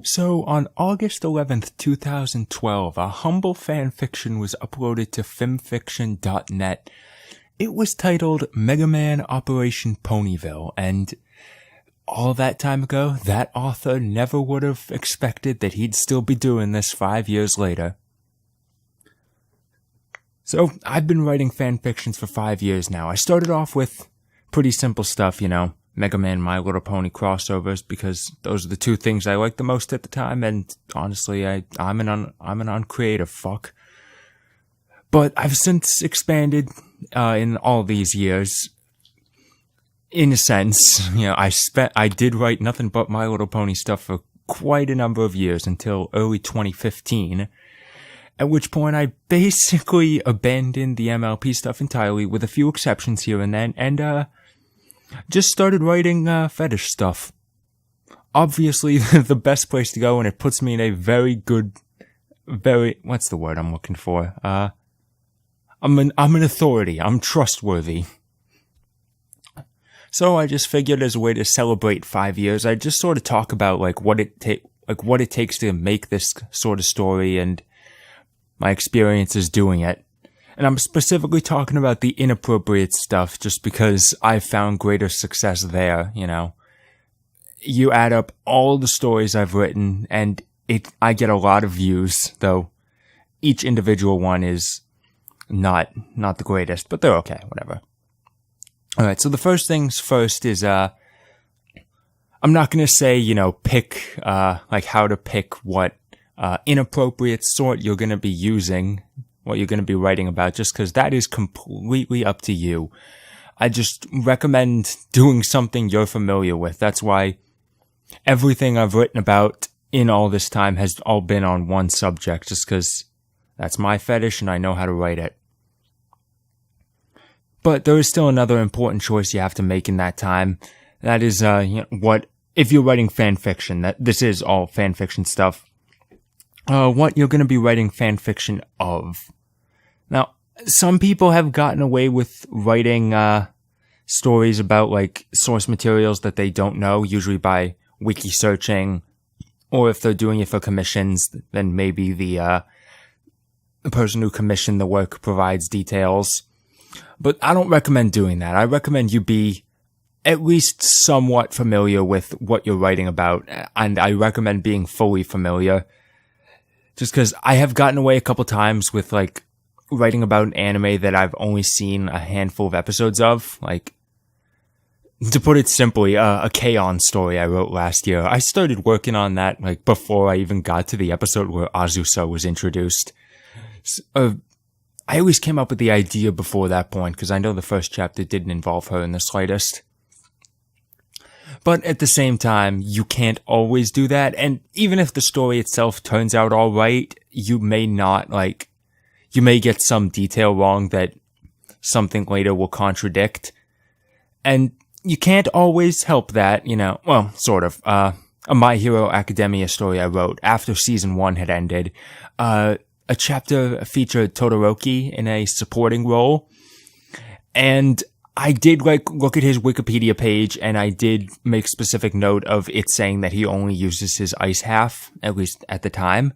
So, on August 11th, 2012, a humble fanfiction was uploaded to Fanfiction.net. It was titled Mega Man Operation Ponyville, and all that time ago, that author never would have expected that he'd still be doing this 5 years later. So, I've been writing fanfictions for 5 years now. I started off with pretty simple stuff, Mega Man, My Little Pony crossovers, because those are the two things I liked the most at the time, and honestly, I'm an uncreative fuck. But I've since expanded in all these years. In a sense, I did write nothing but My Little Pony stuff for quite a number of years until early 2015. At which point I basically abandoned the MLP stuff entirely, with a few exceptions here and then, and just started writing fetish stuff. Obviously, the best place to go, and it puts me in a what's the word I'm looking for? I'm an authority. I'm trustworthy. So I just figured, as a way to celebrate 5 years, I'd just sort of talk about what it takes to make this sort of story and my experiences doing it. And I'm specifically talking about the inappropriate stuff just because I've found greater success there, You add up all the stories I've written, and I get a lot of views, though each individual one is not the greatest, but they're okay, whatever. Alright, so the first things first is, I'm not gonna say, pick, how to pick what, inappropriate sort you're gonna be using, what you're going to be writing about, just because that is completely up to you. I just recommend doing something you're familiar with. That's why everything I've written about in all this time has all been on one subject, just because that's my fetish and I know how to write it. But there is still another important choice you have to make in that time. That is, if you're writing fanfiction, this is all fanfiction stuff, what you're going to be writing fanfiction of. Now, some people have gotten away with writing stories about source materials that they don't know, usually by wiki searching, or if they're doing it for commissions, then maybe the person who commissioned the work provides details. But I don't recommend doing that. I recommend you be at least somewhat familiar with what you're writing about, and I recommend being fully familiar. Just because I have gotten away a couple times with, writing about an anime that I've only seen a handful of episodes of. To put it simply, a K-On! Story I wrote last year. I started working on that, before I even got to the episode where Azusa was introduced. I always came up with the idea before that point, because I know the first chapter didn't involve her in the slightest. But at the same time, you can't always do that, and even if the story itself turns out alright, you may not, you may get some detail wrong that something later will contradict. And you can't always help that, well, sort of. A My Hero Academia story I wrote after season 1 had ended. A chapter featured Todoroki in a supporting role, and I did look at his Wikipedia page, and I did make specific note of it saying that he only uses his ice half, at least at the time.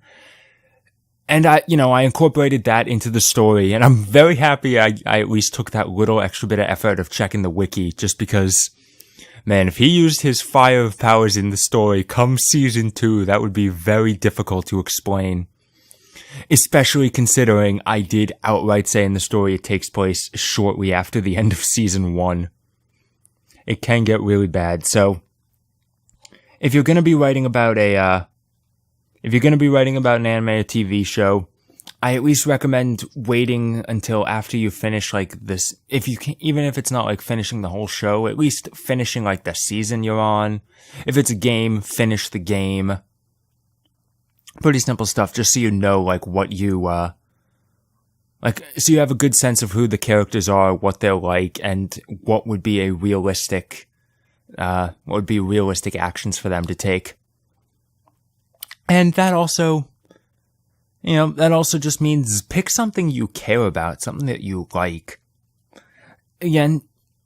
And I incorporated that into the story, and I'm very happy I at least took that little extra bit of effort of checking the wiki, just because, man, if he used his fire powers in the story come season 2, that would be very difficult to explain. Especially considering I did outright say in the story it takes place shortly after the end of season 1. It can get really bad, so if you're gonna be writing about an anime or TV show, I at least recommend waiting until after you finish this. If you can, even if it's not finishing the whole show, at least finishing the season you're on. If it's a game, finish the game. Pretty simple stuff, just so you know, what you, so you have a good sense of who the characters are, what they're like, and what would be realistic actions for them to take. And that also just means pick something you care about, something that you like. Again,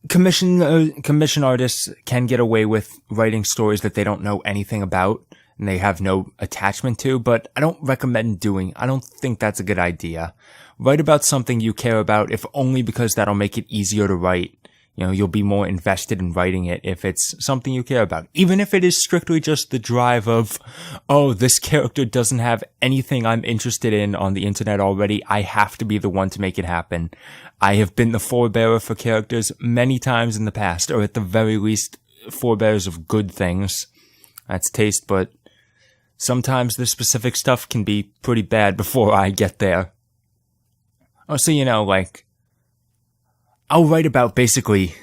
commission artists can get away with writing stories that they don't know anything about, and they have no attachment to, but I don't think that's a good idea. Write about something you care about, if only because that'll make it easier to write. You'll be more invested in writing it if it's something you care about. Even if it is strictly just the drive of, oh, this character doesn't have anything I'm interested in on the internet already. I have to be the one to make it happen. I have been the forebearer for characters many times in the past, or at the very least, forebearers of good things. That's taste, but sometimes the specific stuff can be pretty bad before I get there. Oh, so I'll write about basically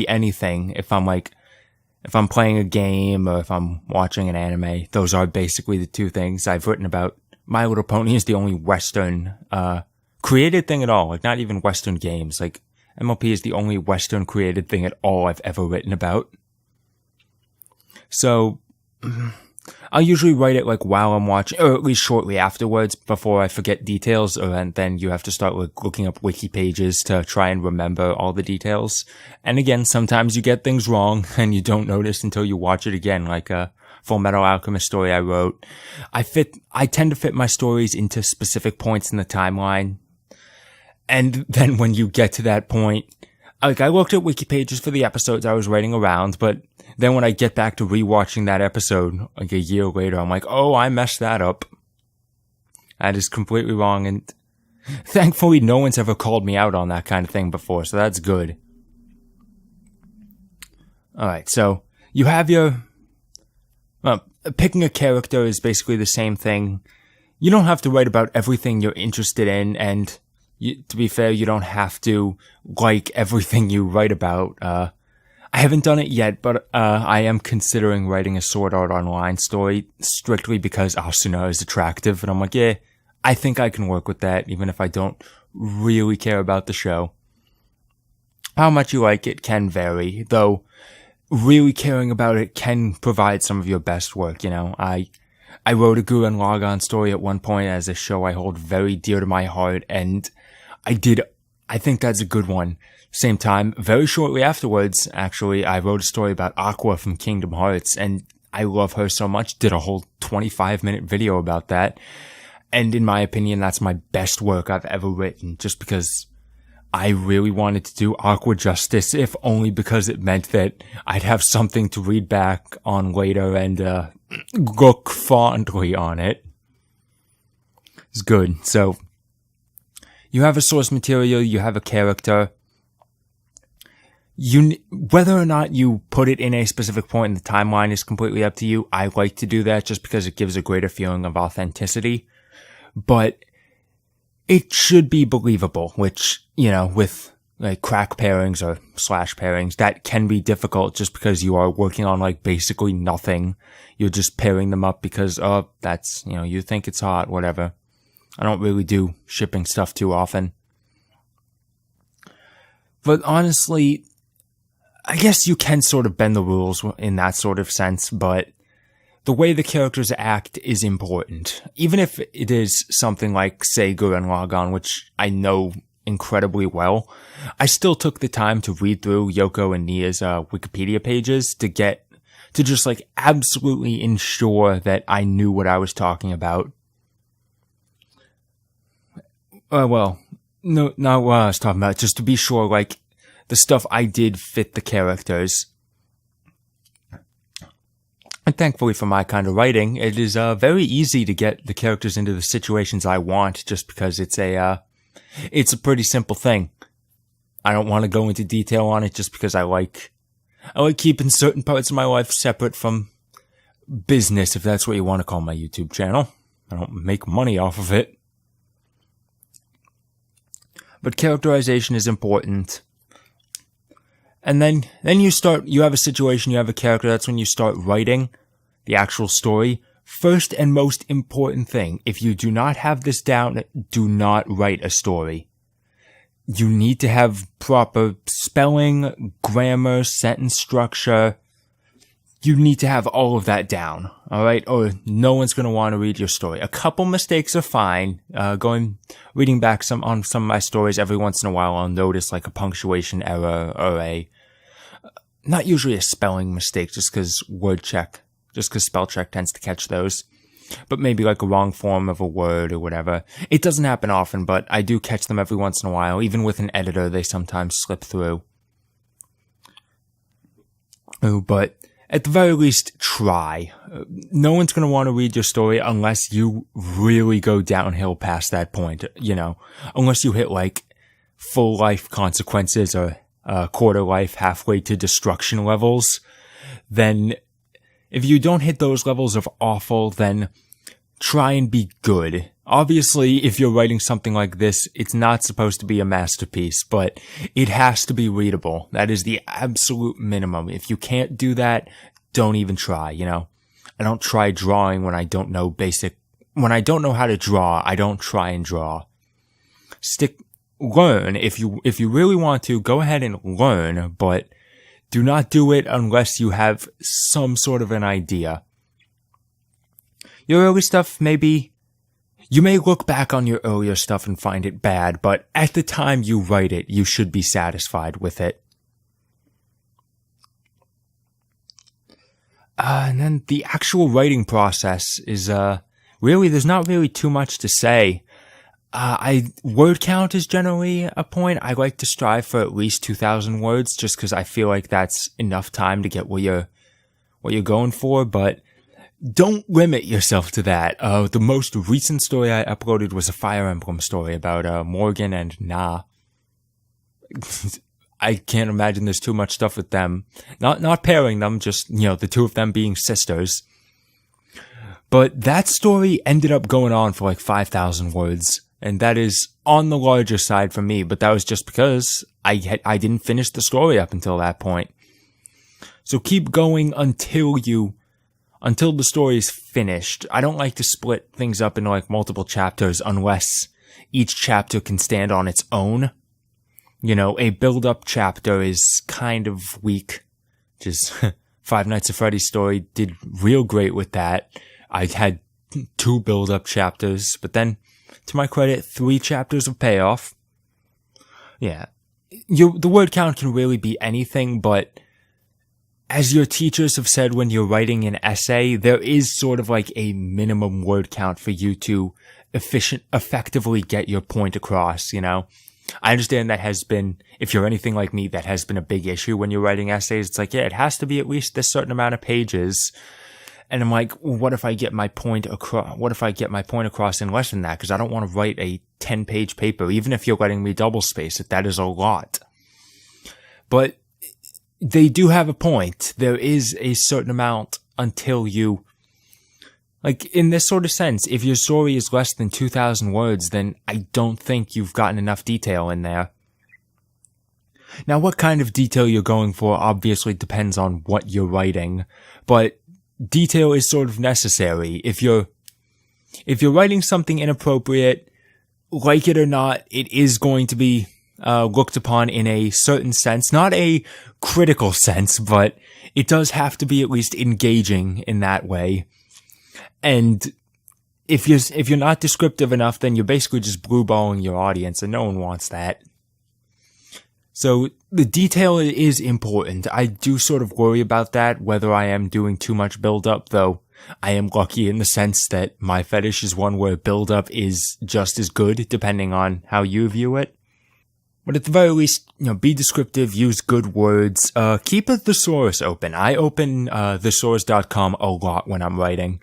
anything if I'm playing a game or if I'm watching an anime. Those are basically the two things I've written about. My Little Pony is the only Western, created thing at all. Not even Western games. MLP is the only Western created thing at all I've ever written about. So, I'll usually write it while I'm watching, or at least shortly afterwards before I forget details, and then you have to start looking up wiki pages to try and remember all the details. And again, sometimes you get things wrong and you don't notice until you watch it again, like a Full Metal Alchemist story I wrote. I tend to fit my stories into specific points in the timeline. And then when you get to that point, I looked at wiki pages for the episodes I was writing around, but then when I get back to rewatching that episode, a year later, I'm oh, I messed that up. That is completely wrong, and thankfully no one's ever called me out on that kind of thing before, so that's good. Alright, so you have your... picking a character is basically the same thing. You don't have to write about everything you're interested in, and to be fair, you don't have to like everything you write about. I haven't done it yet, but I am considering writing a Sword Art Online story strictly because Asuna is attractive, and I'm yeah, I think I can work with that, even if I don't really care about the show. How much you like it can vary, though really caring about it can provide some of your best work, I wrote a Gurren Lagann story at one point as a show I hold very dear to my heart, and I think that's a good one. Same time, very shortly afterwards, actually, I wrote a story about Aqua from Kingdom Hearts, and I love her so much, did a whole 25-minute video about that, and in my opinion, that's my best work I've ever written, just because I really wanted to do Aqua justice, if only because it meant that I'd have something to read back on later and look fondly on it. It's good. So, you have a source material, you have a character. Whether or not you put it in a specific point in the timeline is completely up to you. I like to do that just because it gives a greater feeling of authenticity. But it should be believable, which, with crack pairings or slash pairings, that can be difficult just because you are working on basically nothing. You're just pairing them up because, that's, you think it's hot, whatever. I don't really do shipping stuff too often. But honestly, I guess you can sort of bend the rules in that sort of sense, but the way the characters act is important. Even if it is something like, say, Gurren Lagann, which I know incredibly well, I still took the time to read through Yoko and Nia's Wikipedia pages to just absolutely ensure that I knew what I was talking about. No, not what I was talking about, just to be sure, the stuff I did fit the characters. And thankfully for my kind of writing, it is very easy to get the characters into the situations I want, just because it's a pretty simple thing. I don't want to go into detail on it just because I like keeping certain parts of my life separate from business, if that's what you want to call my YouTube channel. I don't make money off of it. But characterization is important. And then you have a situation, you have a character, that's when you start writing the actual story. First and most important thing, if you do not have this down, do not write a story. You need to have proper spelling, grammar, sentence structure. You need to have all of that down, alright? Or no one's gonna want to read your story. A couple mistakes are fine. Reading back on some of my stories every once in a while, I'll notice a punctuation error or not usually a spelling mistake, just because word check just because spell check tends to catch those. But maybe like a wrong form of a word or whatever. It doesn't happen often, but I do catch them every once in a while. Even with an editor, they sometimes slip through. Oh, but at the very least, try. No one's going to want to read your story unless you really go downhill past that point, unless you hit like full life consequences or quarter life, halfway to destruction levels. Then if you don't hit those levels of awful, then try and be good. Obviously, if you're writing something like this, it's not supposed to be a masterpiece, but it has to be readable. That is the absolute minimum. If you can't do that, don't even try, I don't try drawing when I don't know when I don't know how to draw, I don't try and draw. Learn. If you really want to, go ahead and learn, but do not do it unless you have some sort of an idea. Your early stuff, maybe, you may look back on your earlier stuff and find it bad, but at the time you write it, you should be satisfied with it. And then the actual writing process is, really, there's not really too much to say. Word count is generally a point. I like to strive for at least 2,000 words just because I feel like that's enough time to get what you're going for, but don't limit yourself to that. The most recent story I uploaded was a Fire Emblem story about, Morgan and Na. I can't imagine there's too much stuff with them. Not pairing them, just, the two of them being sisters. But that story ended up going on for like 5,000 words. And that is on the larger side for me, but that was just because I didn't finish the story up until that point. So keep going until the story is finished. I don't like to split things up into like multiple chapters unless each chapter can stand on its own. A build-up chapter is kind of weak. Just Five Nights at Freddy's story did real great with that. I had 2 build-up chapters, but then, to my credit, 3 chapters of payoff. Yeah. The word count can really be anything, but as your teachers have said when you're writing an essay, there is sort of like a minimum word count for you to effectively get your point across, I understand that has been, if you're anything like me, that has been a big issue when you're writing essays. It's like, yeah, it has to be at least this certain amount of pages. And I'm like, well, what if I get my point across in less than that? Because I don't want to write a 10-page paper, even if you're letting me double space it. That is a lot. But they do have a point. There is a certain amount until you, like, in this sort of sense, if your story is less than 2,000 words, then I don't think you've gotten enough detail in there. Now, what kind of detail you're going for obviously depends on what you're writing, but detail is sort of necessary. If you're writing something inappropriate, like it or not, it is going to be looked upon in a certain sense, not a critical sense, but it does have to be at least engaging in that way. And if you're not descriptive enough, then you're basically just blueballing your audience, and no one wants that. So the detail is important. I do sort of worry about that, whether I am doing too much build-up, though I am lucky in the sense that my fetish is one where build-up is just as good, depending on how you view it. But at the very least, be descriptive, use good words, keep a thesaurus open. I open thesaurus.com a lot when I'm writing.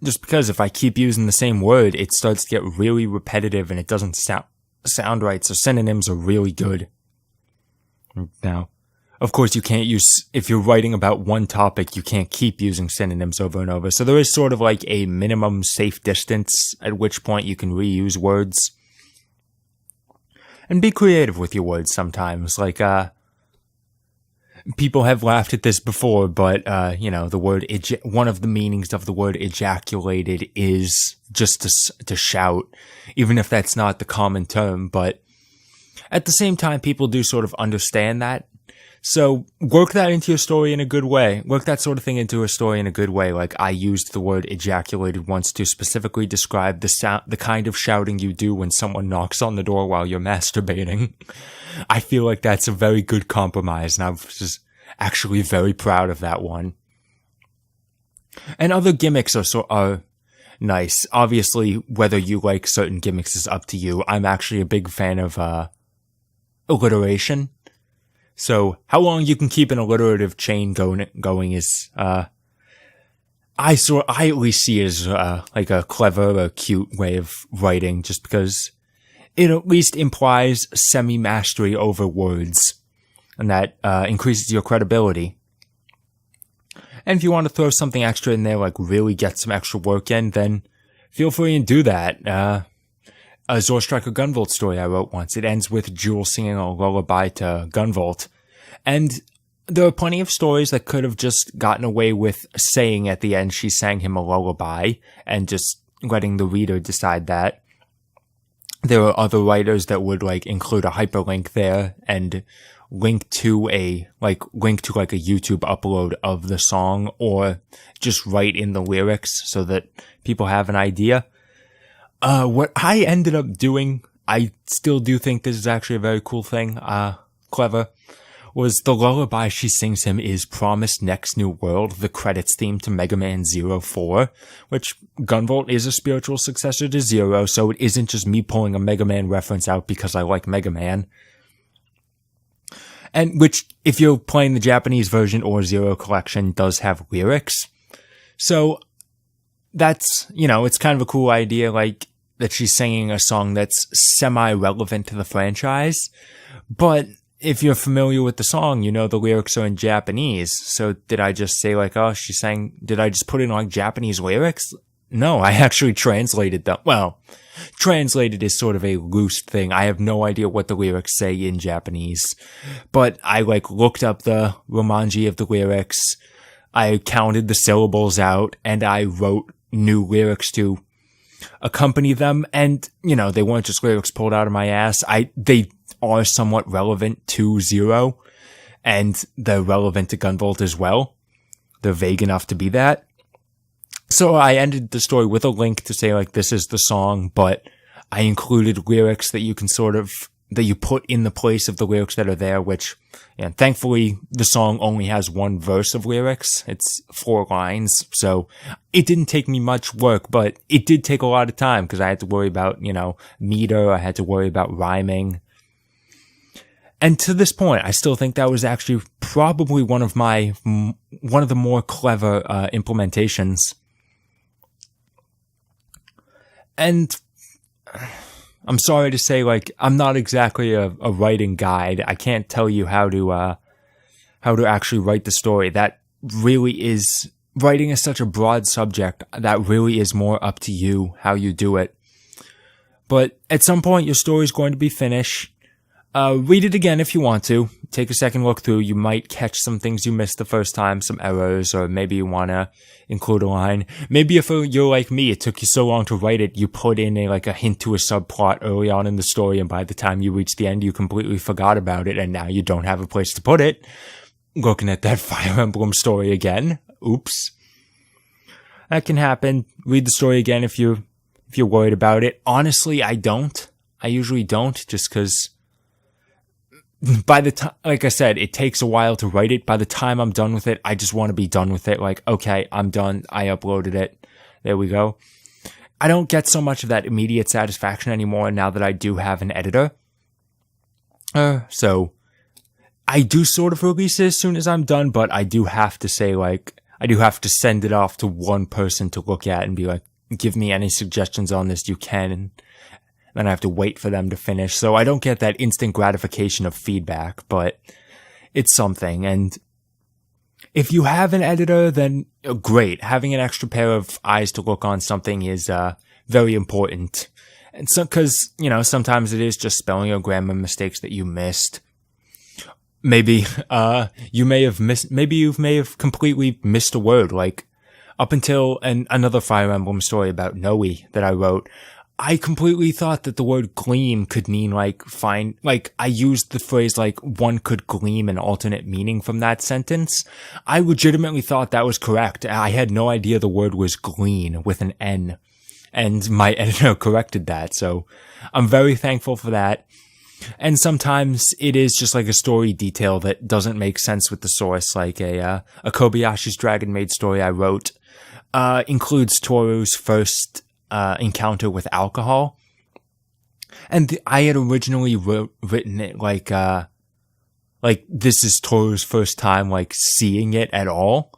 Just because if I keep using the same word, it starts to get really repetitive and it doesn't sound right, so synonyms are really good. Now, of course you can't if you're writing about one topic, you can't keep using synonyms over and over, so there is sort of like a minimum safe distance at which point you can reuse words. And be creative with your words sometimes, like, people have laughed at this before, but, the word, one of the meanings of the word ejaculated is just to shout, even if that's not the common term, but at the same time, people do sort of understand that. So work that into your story in a good way. Work that sort of thing into a story in a good way. Like I used the word ejaculated once to specifically describe the kind of shouting you do when someone knocks on the door while you're masturbating. I feel like that's a very good compromise, and I was just actually very proud of that one. And other gimmicks are nice. Obviously, whether you like certain gimmicks is up to you. I'm actually a big fan of alliteration. So how long you can keep an alliterative chain going is I at least see it as like a clever or cute way of writing, just because it at least implies semi-mastery over words, and that increases your credibility. And if you want to throw something extra in there, like really get some extra work in, then feel free and do that. A Zorstriker Gunvolt story I wrote once. It ends with Jewel singing a lullaby to Gunvolt. And there are plenty of stories that could have just gotten away with saying at the end she sang him a lullaby and just letting the reader decide that. There are other writers that would like include a hyperlink there and link to a YouTube upload of the song, or just write in the lyrics so that people have an idea. What I ended up doing, I still do think this is actually a very cool thing, clever, was the lullaby she sings him is Promised Next New World, the credits theme to Mega Man 04, which Gunvolt is a spiritual successor to Zero, so it isn't just me pulling a Mega Man reference out because I like Mega Man. And which, if you're playing the Japanese version or Zero Collection, does have lyrics. So that's, it's kind of a cool idea, like, that she's singing a song that's semi-relevant to the franchise. But if you're familiar with the song, the lyrics are in Japanese. So did I just say like, oh, did I just put in like Japanese lyrics? No, I actually translated them. Well, translated is sort of a loose thing. I have no idea what the lyrics say in Japanese. But I looked up the romanji of the lyrics. I counted the syllables out and I wrote new lyrics to accompany them. And, they weren't just lyrics pulled out of my ass. They are somewhat relevant to Zero, and they're relevant to Gunvolt as well. They're vague enough to be that. So I ended the story with a link to say like, this is the song, but I included lyrics that you can that you put in the place of the lyrics that are there, which, thankfully the song only has one verse of lyrics. It's 4 lines. So it didn't take me much work, but it did take a lot of time because I had to worry about, meter. I had to worry about rhyming. And to this point, I still think that was actually probably one of the more clever, implementations. And I'm sorry to say, I'm not exactly a writing guide. I can't tell you how to actually write the story. That really is, writing is such a broad subject. That really is more up to you, how you do it. But at some point, your story is going to be finished. Read it again if you want to. Take a second look through. You might catch some things you missed the first time, some errors, or maybe you want to include a line. Maybe if you're like me, it took you so long to write it, you put in a hint to a subplot early on in the story, and by the time you reach the end, you completely forgot about it, and now you don't have a place to put it. Looking at that Fire Emblem story again. Oops. That can happen. Read the story again if you're worried about it. Honestly, I don't. I usually don't, just because by the time, like I said, it takes a while to write it. By the time I'm done with it, I just want to be done with it. Okay, I'm done. I uploaded it. There we go. I don't get so much of that immediate satisfaction anymore now that I do have an editor. So I do sort of release it as soon as I'm done, but I do have to say, I do have to send it off to one person to look at and be like, give me any suggestions on this you can, and then I have to wait for them to finish. So I don't get that instant gratification of feedback, but it's something. And if you have an editor, then great. Having an extra pair of eyes to look on something is very important. And so, because, sometimes it is just spelling or grammar mistakes that you missed. Maybe you may have completely missed a word, up until another Fire Emblem story about Noe that I wrote. I completely thought that the word gleam could mean I used the phrase one could gleam an alternate meaning from that sentence. I legitimately thought that was correct. I had no idea the word was glean with an N, and my editor corrected that. So I'm very thankful for that. And sometimes it is just a story detail that doesn't make sense with the source, a Kobayashi's Dragon Maid story I wrote. includes Toru's first encounter with alcohol. And I had originally written it like this is Toru's first time, like, seeing it at all.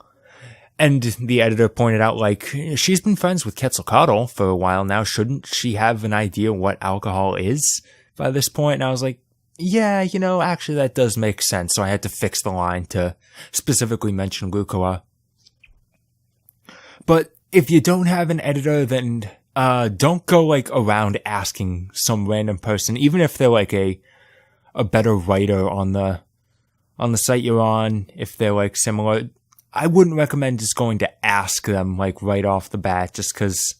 And the editor pointed out, like, she's been friends with Quetzalcoatl for a while now. Shouldn't she have an idea what alcohol is by this point? And I was like, yeah, you know, actually that does make sense. So I had to fix the line to specifically mention Lucua. But if you don't have an editor, then don't go, like, around asking some random person, even if they're like a better writer on the site you're on, if they're like similar. I wouldn't recommend just going to ask them, like, right off the bat, just because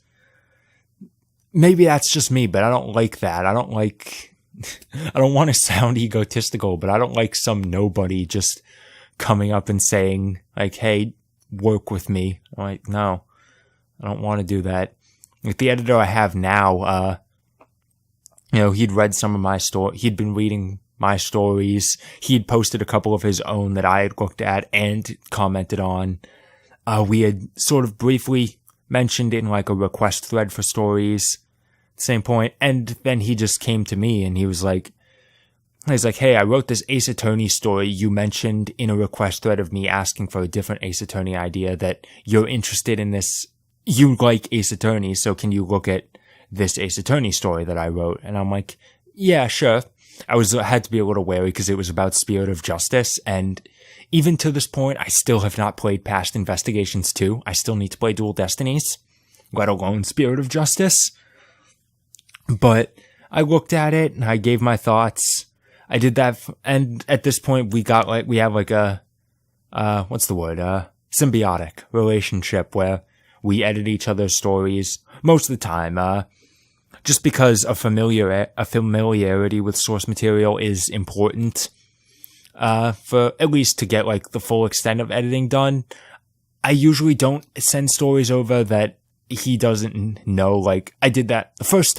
maybe that's just me, but I don't like that. I don't want to sound egotistical, but I don't like some nobody just coming up and saying, like, hey, work with me. I'm like, no, I don't want to do that. With the editor I have now, you know, he'd read some of my story. He'd been reading my stories. He'd posted a couple of his own that I had looked at and commented on. We had sort of briefly mentioned in, like, a request thread for stories. Same point. And then he just came to me and he was like, hey, I wrote this Ace Attorney story you mentioned in a request thread of me asking for a different Ace Attorney idea, that you're interested in this. You like Ace Attorney, so can you look at this Ace Attorney story that I wrote? And I'm like, yeah, sure. I had to be a little wary because it was about Spirit of Justice, and even to this point, I still have not played past Investigations 2. I still need to play Dual Destinies, let alone Spirit of Justice. But I looked at it and I gave my thoughts. I did that, and at this point, we have a symbiotic relationship where we edit each other's stories most of the time. Just because a familiarity with source material is important, for at least to get, like, the full extent of editing done. I usually don't send stories over that he doesn't know. Like, I did that the first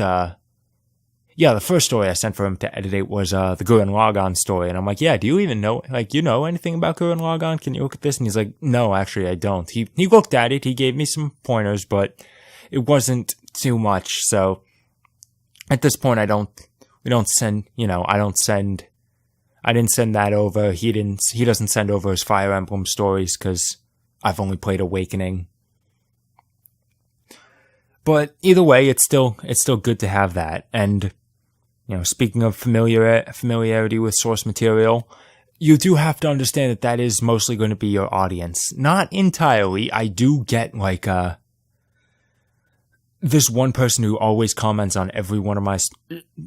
story I sent for him to edit it was the Gurren Lagann story, and I'm like, yeah, do you even know, like, you know anything about Gurren Lagann? Can you look at this? And he's like, no, actually I don't. He looked at it, he gave me some pointers, but it wasn't too much. So at this point, I didn't send that over. He doesn't send over his Fire Emblem stories because I've only played Awakening. But either way, it's still good to have that. And, you know, speaking of familiarity with source material, you do have to understand that is mostly going to be your audience. Not entirely. I do get, like, this one person who always comments on every one of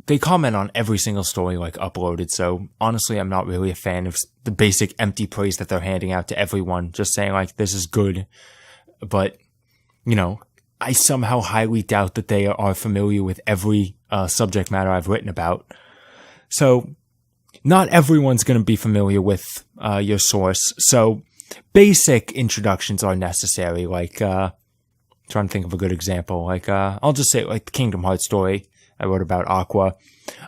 they comment on every single story, like, uploaded. So honestly, I'm not really a fan of the basic empty praise that they're handing out to everyone, just saying, like, this is good. But, you know, I somehow highly doubt that they are familiar with every subject matter I've written about. So not everyone's going to be familiar with your source. So basic introductions are necessary, like, trying to think of a good example. Like, I'll just say, like, the Kingdom Hearts story I wrote about Aqua.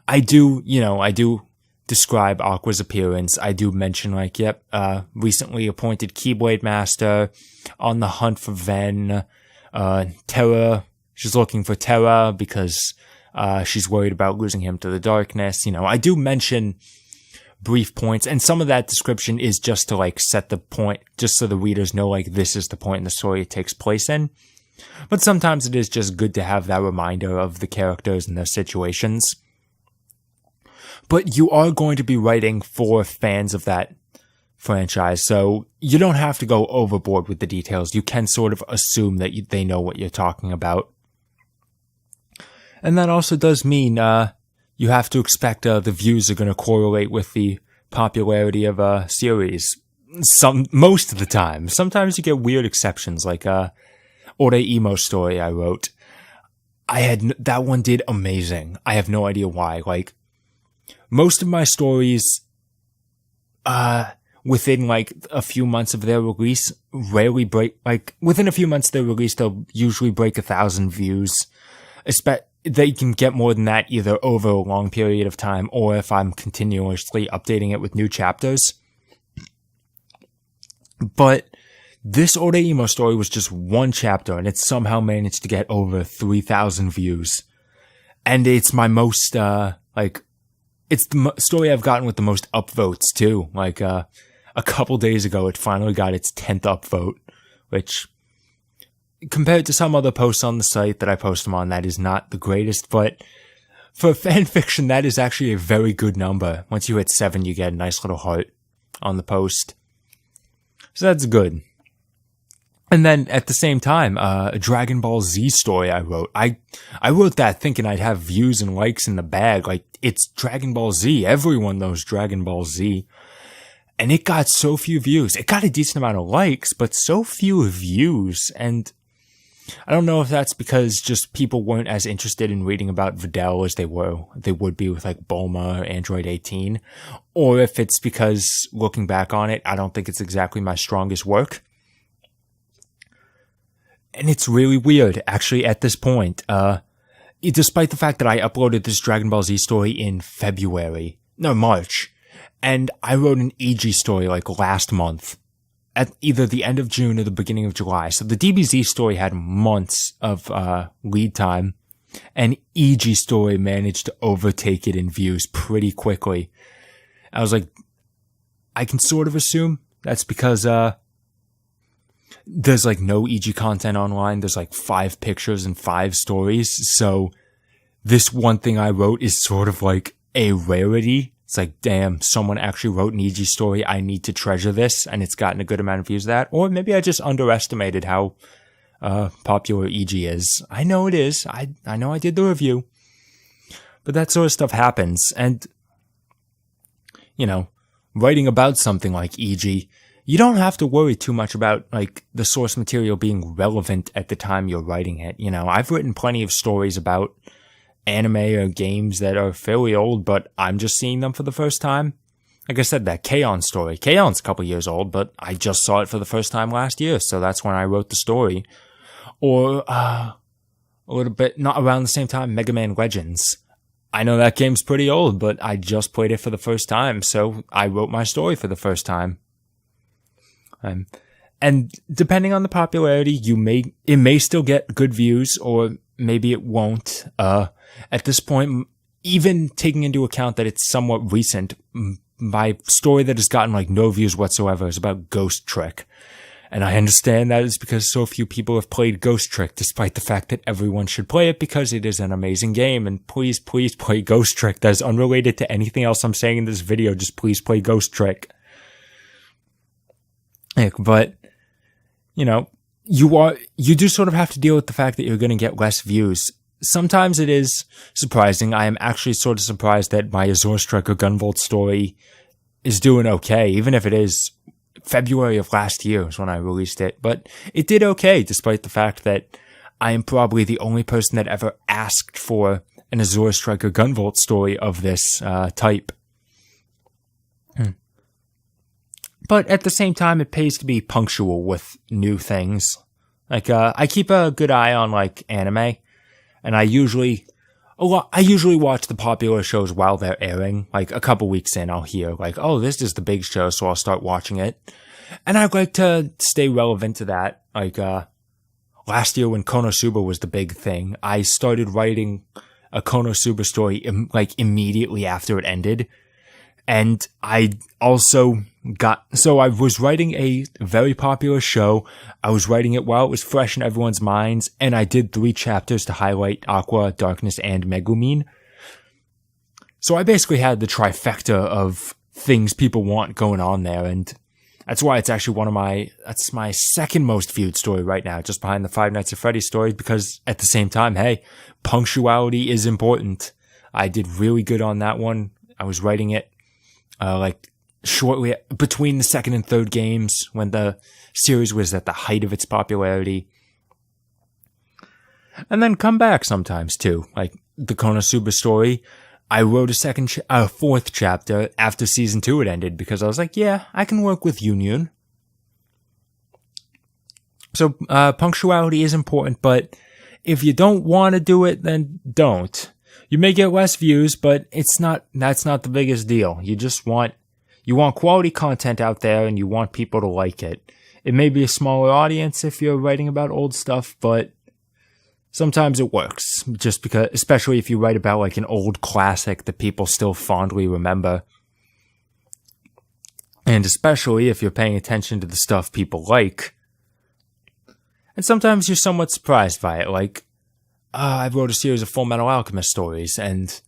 I do describe Aqua's appearance. I do mention, like, recently appointed Keyblade Master, on the hunt for Ven, Terra. She's looking for Terra because, she's worried about losing him to the darkness. You know, I do mention brief points, and some of that description is just to, like, set the point, just so the readers know, like, this is the point in the story it takes place in. But sometimes it is just good to have that reminder of the characters and their situations. But you are going to be writing for fans of that franchise, so you don't have to go overboard with the details. You can sort of assume that they know what you're talking about. And that also does mean you have to expect the views are going to correlate with the popularity of a series. Most of the time. Sometimes you get weird exceptions, like Ore Emo story I wrote. That one did amazing. I have no idea why. Like, most of my stories, within, like, a few months of their release, rarely break, like, within a few months of their release, they'll usually break 1,000 views. They can get more than that either over a long period of time, or if I'm continuously updating it with new chapters. But This Ode Emo story was just one chapter, and it somehow managed to get over 3,000 views. And it's my most, it's the story I've gotten with the most upvotes, too. Like, a couple days ago, it finally got its 10th upvote, which, compared to some other posts on the site that I post them on, that is not the greatest, but for fanfiction, that is actually a very good number. Once you hit 7, you get a nice little heart on the post. So that's good. And then at the same time, a Dragon Ball Z story I wrote. I wrote that thinking I'd have views and likes in the bag. Like, it's Dragon Ball Z. Everyone knows Dragon Ball Z. And it got so few views. It got a decent amount of likes, but so few views. And I don't know if that's because just people weren't as interested in reading about Videl as they would be with like Bulma or Android 18. Or if it's because, looking back on it, I don't think it's exactly my strongest work. And it's really weird, actually, at this point. Despite the fact that I uploaded this Dragon Ball Z story in March. And I wrote an EG story like last month. At either the end of June or the beginning of July. So the DBZ story had months of lead time. And EG story managed to overtake it in views pretty quickly. I was like, I can sort of assume that's because there's like no EG content online. There's like 5 pictures and 5 stories. So this one thing I wrote is sort of like a rarity. It's like, damn, someone actually wrote an EG story. I need to treasure this. And it's gotten a good amount of views of that. Or maybe I just underestimated how popular EG is. I know it is. I know I did the review. But that sort of stuff happens. And, you know, writing about something like EG, you don't have to worry too much about, like, the source material being relevant at the time you're writing it. You know, I've written plenty of stories about anime or games that are fairly old, but I'm just seeing them for the first time. Like I said, that K-On! Story. K-On's a couple years old, but I just saw it for the first time last year, so that's when I wrote the story. Or, a little bit, not around the same time, Mega Man Legends. I know that game's pretty old, but I just played it for the first time, so I wrote my story for the first time. And depending on the popularity, it may still get good views, or maybe it won't. At this point, even taking into account that it's somewhat recent, my story that has gotten like no views whatsoever is about Ghost Trick. And I understand that is because so few people have played Ghost Trick, despite the fact that everyone should play it because it is an amazing game. And please, please play Ghost Trick. That is unrelated to anything else I'm saying in this video. Just please play Ghost Trick. But, you know, you do sort of have to deal with the fact that you're going to get less views. Sometimes it is surprising. I am actually sort of surprised that my Azure Striker Gunvolt story is doing okay, even if it is February of last year is when I released it. But it did okay, despite the fact that I am probably the only person that ever asked for an Azure Striker Gunvolt story of this type. But at the same time, it pays to be punctual with new things. Like, I keep a good eye on, like, anime. And I usually watch the popular shows while they're airing. Like, a couple weeks in, I'll hear, like, oh, this is the big show, so I'll start watching it. And I'd like to stay relevant to that. Like, last year when Konosuba was the big thing, I started writing a Konosuba story, like, immediately after it ended. And I also I was writing a very popular show. I was writing it while it was fresh in everyone's minds, and I did 3 chapters to highlight Aqua, Darkness, and Megumin. So I basically had the trifecta of things people want going on there, and that's why it's actually that's my second most viewed story right now, just behind the Five Nights at Freddy's story, because at the same time, hey, punctuality is important. I did really good on that one. I was writing it like shortly between the second and third games when the series was at the height of its popularity. And then come back sometimes too, like the Konosuba story. I wrote a fourth chapter after season 2 had ended because I was like, yeah, I can work with Union. So punctuality is important, but if you don't want to do it, then don't. You may get less views, but that's not the biggest deal. You want quality content out there and you want people to like it. It may be a smaller audience if you're writing about old stuff, but sometimes it works. Just because, especially if you write about like an old classic that people still fondly remember. And especially if you're paying attention to the stuff people like. And sometimes you're somewhat surprised by it. Like, I wrote a series of Full Metal Alchemist stories, and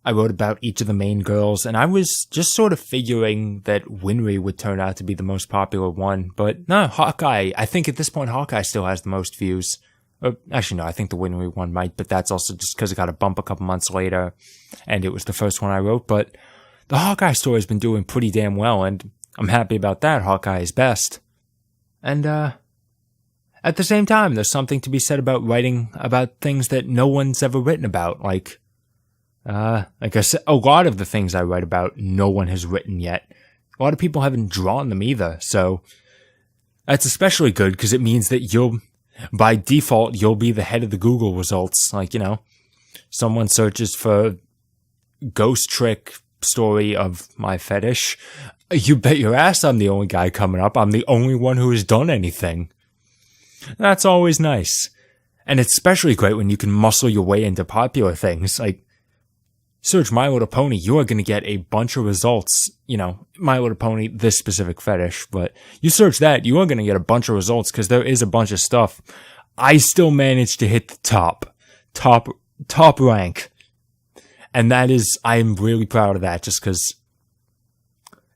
I wrote about each of the main girls, and I was just sort of figuring that Winry would turn out to be the most popular one. But no, Hawkeye, I think at this point Hawkeye still has the most views. Actually, no, I think the Winry one might, but that's also just because it got a bump a couple months later, and it was the first one I wrote. But the Hawkeye story's been doing pretty damn well, and I'm happy about that. Hawkeye is best. And, at the same time, there's something to be said about writing about things that no one's ever written about. Like I said, a lot of the things I write about, no one has written yet. A lot of people haven't drawn them either, so that's especially good because it means that by default, you'll be the head of the Google results. Like, someone searches for ghost trick story of my fetish. You bet your ass I'm the only guy coming up. I'm the only one who has done anything. That's always nice. And it's especially great when you can muscle your way into popular things. Like, search My Little Pony, you are going to get a bunch of results. My Little Pony, this specific fetish, but you search that, you are going to get a bunch of results because there is a bunch of stuff. I still managed to hit the top rank. And I'm really proud of that just because,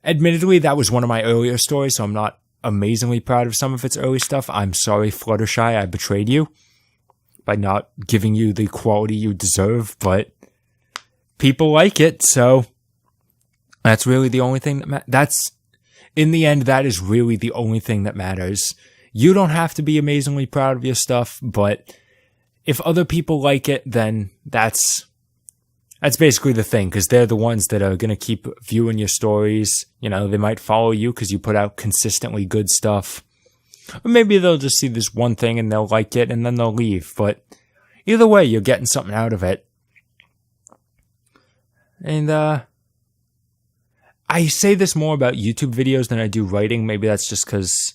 admittedly, that was one of my earlier stories, so I'm not amazingly proud of some of its early stuff. I'm sorry, Fluttershy, I betrayed you by not giving you the quality you deserve, but people like it, so that's really the only thing that in the end, that is really the only thing that matters. You don't have to be amazingly proud of your stuff, but if other people like it, then that's basically the thing, because they're the ones that are going to keep viewing your stories. They might follow you because you put out consistently good stuff. Or maybe they'll just see this one thing and they'll like it and then they'll leave. But either way, you're getting something out of it. And, I say this more about YouTube videos than I do writing. Maybe that's just because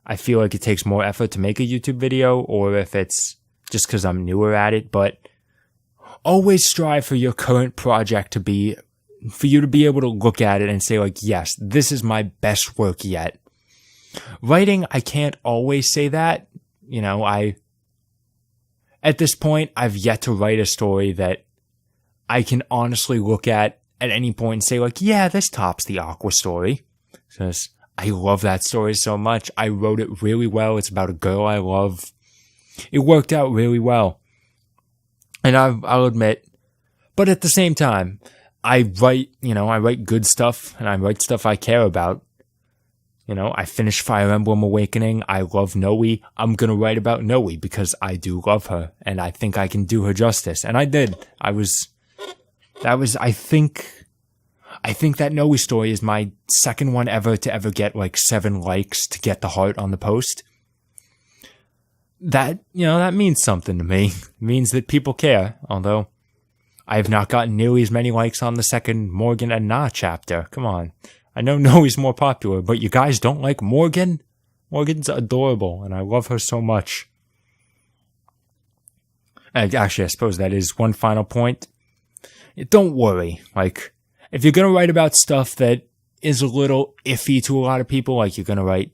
I feel like it takes more effort to make a YouTube video, or if it's just because I'm newer at it, but always strive for your current project for you to be able to look at it and say like, yes, this is my best work yet. Writing, I can't always say that. At this point, I've yet to write a story that I can honestly look at any point and say like, yeah, this tops the Aqua story. Because I love that story so much. I wrote it really well. It's about a girl I love. It worked out really well. And I'll admit, but at the same time, I write good stuff and I write stuff I care about. I finished Fire Emblem Awakening. I love Noe. I'm going to write about Noe because I do love her and I think I can do her justice. And I did. I think that Noe story is my second one ever to ever get like 7 likes to get the heart on the post. That means something to me. It means that people care, although I have not gotten nearly as many likes on the second Morgan and Na chapter. Come on. I know Noe's more popular, but you guys don't like Morgan? Morgan's adorable, and I love her so much. And actually, I suppose that is one final point. Don't worry. Like, if you're gonna write about stuff that is a little iffy to a lot of people, like you're gonna write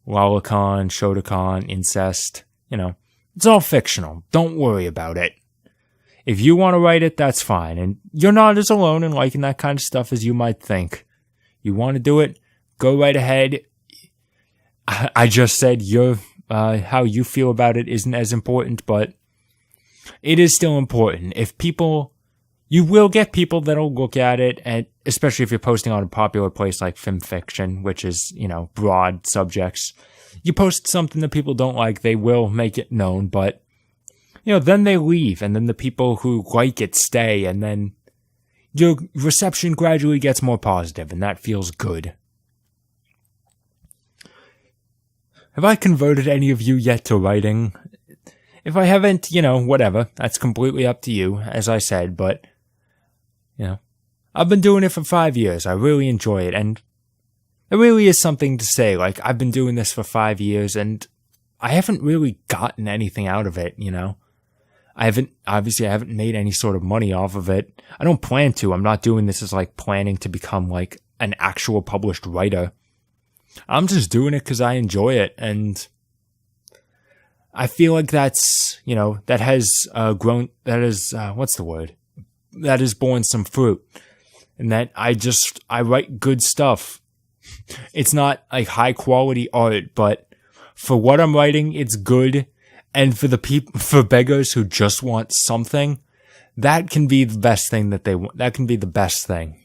Lolicon, Shotokan, incest, it's all fictional. Don't worry about it. If you want to write it, that's fine. And you're not as alone in liking that kind of stuff as you might think. You want to do it, go right ahead. I just said how you feel about it isn't as important, but it is still important. You will get people that'll look at it, and especially if you're posting on a popular place like Fanfiction, which is, broad subjects. You post something that people don't like, they will make it known, but, then they leave, and then the people who like it stay, and then your reception gradually gets more positive, and that feels good. Have I converted any of you yet to writing? If I haven't, whatever. That's completely up to you, as I said, but, I've been doing it for 5 years. I really enjoy it, and it really is something to say. Like, I've been doing this for 5 years and I haven't really gotten anything out of it, you know? I haven't made any sort of money off of it. I don't plan to. I'm not doing this as like planning to become like an actual published writer. I'm just doing it because I enjoy it. And I feel like that's, you know, that has grown, that is, what's the word? That has borne some fruit. And that I write good stuff. It's not like high quality art, but for what I'm writing, it's good. And for beggars who just want something, that can be the best thing that they want. That can be the best thing.